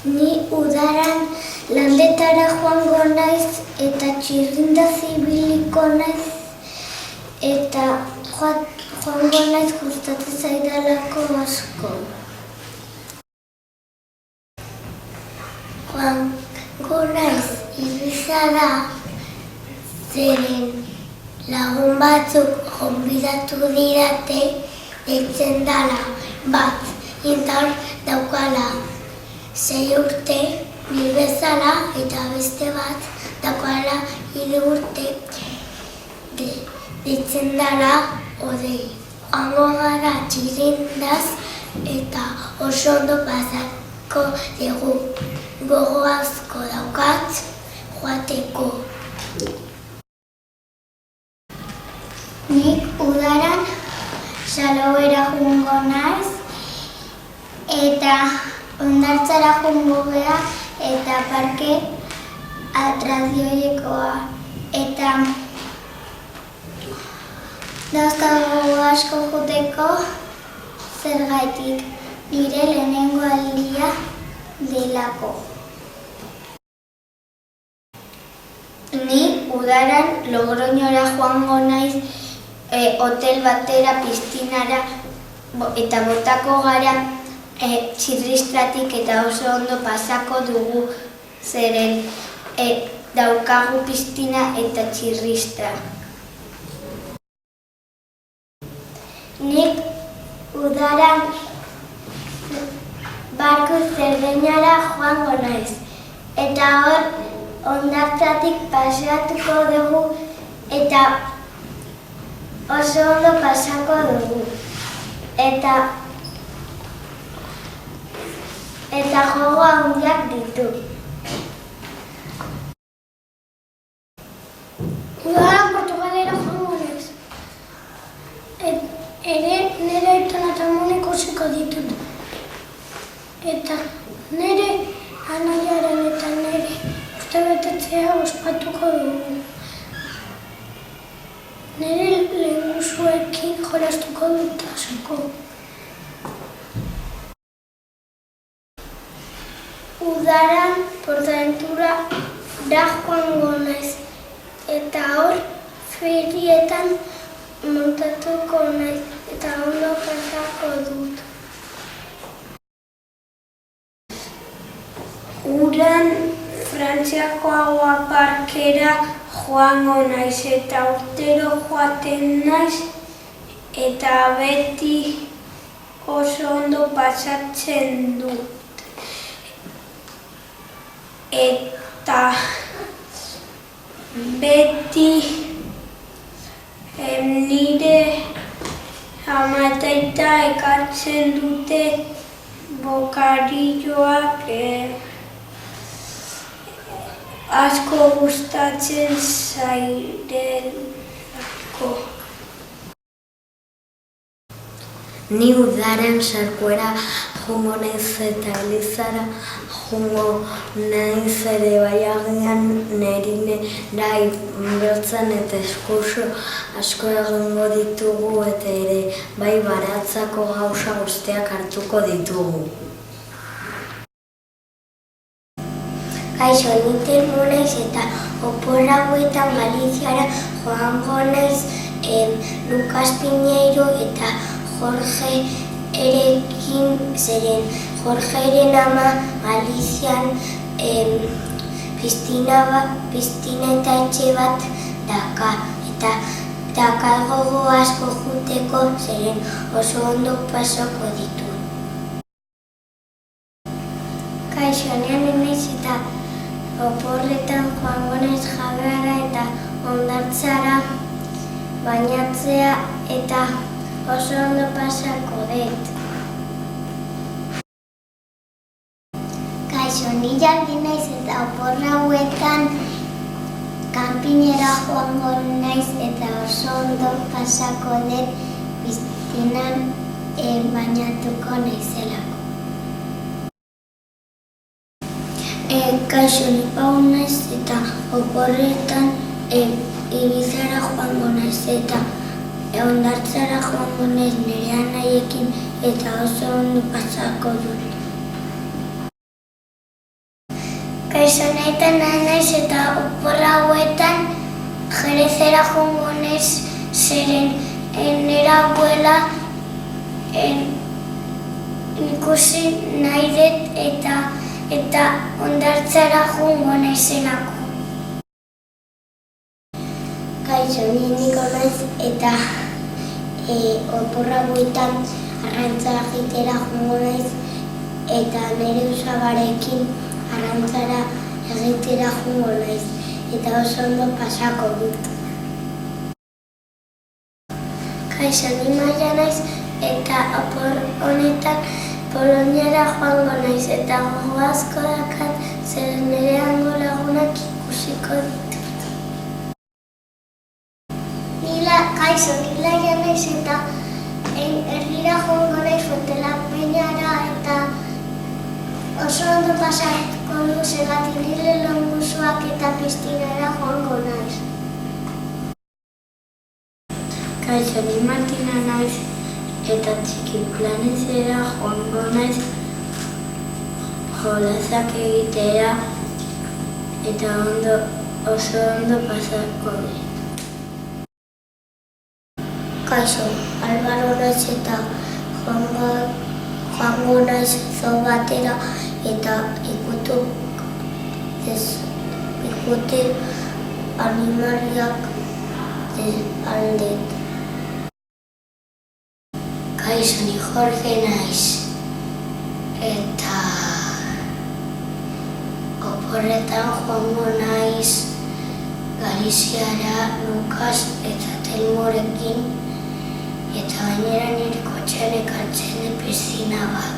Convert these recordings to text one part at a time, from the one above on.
Ni udaran landetara joango naiz eta txirrindaz ibiliko naiz eta joango naiz gustatzen zaidalako asko. Joango naiz Ibizara zeren lagun batzuk gonbidatu didate deitzen dala bat indar daukala 6 urte ni bezala eta beste bat daukala 3 urte deitzen dala Odei. Joango gara txirrindaz eta oso ondo pasako dugu. Gogo asko daukat joateko. Nik udaran Salobera joango naiz eta hondartzara joango gara eta parke atrazioiekoa eta dauzkagu asko joteko zergatik nire lehenengo aldia delako. Ni udaran Logroñora joango naiz hotel batera, pistinara eta botako gara txirristratik eta oso ondo pasako dugu zeren daukagu pistina eta txirristra. Nik udaran barku Zerdeñara joango naiz eta hor hondartzatik paseatuko dugu eta oso ondo pasako dugu. Eta jogo handiak ditu. Udaran Portugalera joango naiz. Nire aiton eta amonek ikusiko ditut. Eta nire anaiaren eta nire urtebetetzea ospatuko dugu. Nire lehengusuekin jolastuko dut asko. Udaran Portaventura joango naiz eta hor ferietan montatuko naiz eta ondo pasako dut. Udan Frantziako Agua Parkera joango naiz eta urtero joaten naiz eta beti oso ondo pasatzen dut. Eta beti nire ama eta aita ekartzen dute bokarilloak asko gustatzen zaidalako. Ni udaran Sarkuera joango naiz eta Elizara joango naiz ere baiagian nerinera ibiltzen eta eskurso asko egingo ditugu eta ere bai baratzako gauza guztiak hartuko ditugu. Kaixo, ni Telmo naiz eta opor hauetan Galiziara joango naiz Lucas Piñeiro eta Jorge erekin zeren Jorgeren ama Galizian pistina eta etxe bat daka eta dakar gogo asko juteko zeren oso ondo pasako ditu. Kaixo, ni naiz eta oporretan joango naiz Jabeara eta hondartzara bainatzea eta oso ondo pasako dut. Kaixo, ni Jardi naiz eta opor hauetan kanpinera joango naiz eta oso ondo pasako dut piscinan bainatuko naizelako. Kaixo, ni Pau naiz eta oporretan Ibizara joango naiz eta hondartzara joango naiz nire anaiekin eta oso ondo pasako dut. honetan naiz eta oporra hauetan Jerezera joango naiz zeren nera abuela ikusi nahi dut eta hondartzara joango naizelako. Kaixo, ni Niko naiz eta oporra hauetan arrantzara egitera joango naiz eta nire usabarekin arrantzara egitera joango naiz eta oso ondo pasako dut. Kaixo, ni Maia naiz eta opor honetan Poloniara joango naiz eta gogo asko dakat zeren nire hango lagunak ikusiko ditut. Kaixo, ni Laia naiz eta herrira joango naiz Fontela Peñara eta oso ondo pasatuko du zergatik nire longusuak eta pistinara joango naiz. Kaixo, ni Martina naiz eta Txikiplanezera joango naiz jolasak egitera eta oso ondo pasako dut. Kaixo, Albaro naiz eta joango naiz zoo batera eta ikutu animaliak aldet. Kaixo, ni Jorge naiz eta oporretan joango naiz Galiziara Lukas eta Telmorekin eta gainera nire kotxean ekartzen dut piscina bat.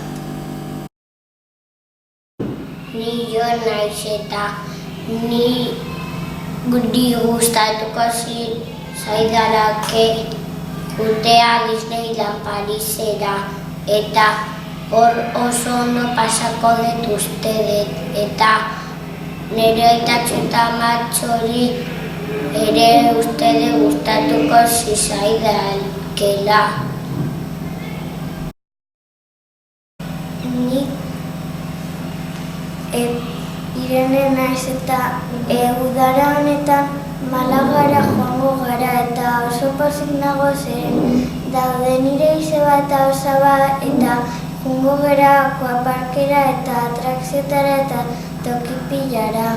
Ni Jon naiz eta niri gustatuko zaidalake joatea Disneyland Parisera eta hor oso ondo pasako dut uste dut eta nire aitatxo eta amatxori ere uste dut gustatuko zaidalakela. Ni Irene naiz eta udara honetan Malagara joango gara eta oso pozik nago zeren daude nire izeba eta osaba eta joango gara akuaparkera eta atrakziotara eta toki pilara.